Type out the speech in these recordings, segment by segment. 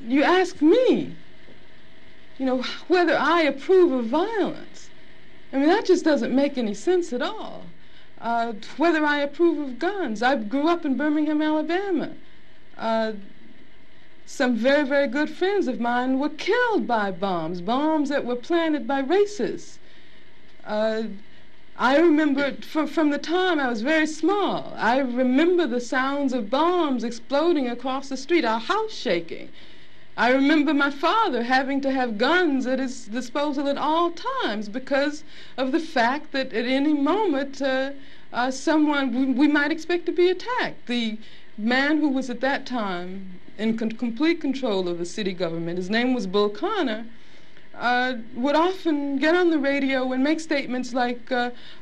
you ask me, whether I approve of violence. I mean, that just doesn't make any sense at all. Whether I approve of guns. I grew up in Birmingham, Alabama. Some very, very good friends of mine were killed by bombs that were planted by racists. I remember from the time I was very small, I remember the sounds of bombs exploding across the street, our house shaking. I remember my father having to have guns at his disposal at all times because of the fact that at any moment we might expect to be attacked. The man who was at that time in complete control of the city government, his name was Bull Connor, would often get on the radio and make statements like,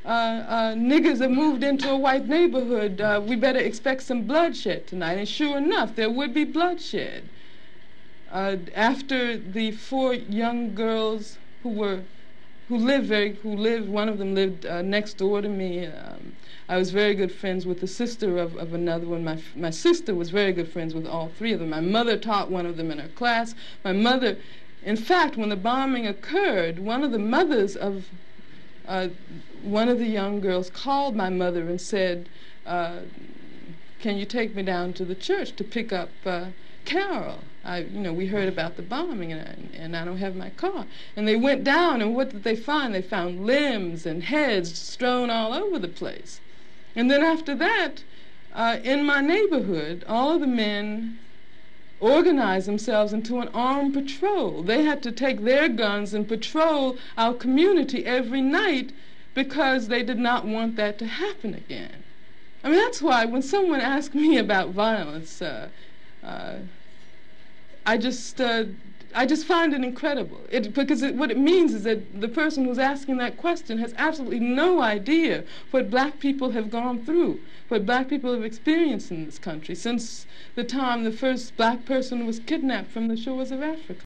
niggers have moved into a white neighborhood, we better expect some bloodshed tonight. And sure enough, there would be bloodshed. After the 4 young girls who lived, one of them lived next door to me. I was very good friends with the sister of another one. My sister was very good friends with all 3 of them. My mother taught one of them in her class. My mother, in fact, when the bombing occurred, one of the mothers of one of the young girls called my mother and said, can you take me down to the church to pick up Carol? We heard about the bombing, and I don't have my car. And they went down, and what did they find? They found limbs and heads strewn all over the place. And then after that, in my neighborhood, all of the men organized themselves into an armed patrol. They had to take their guns and patrol our community every night because they did not want that to happen again. I mean, that's why when someone asks me about violence, I just find it incredible. Because what it means is that the person who's asking that question has absolutely no idea what black people have gone through, what black people have experienced in this country since the time the first black person was kidnapped from the shores of Africa.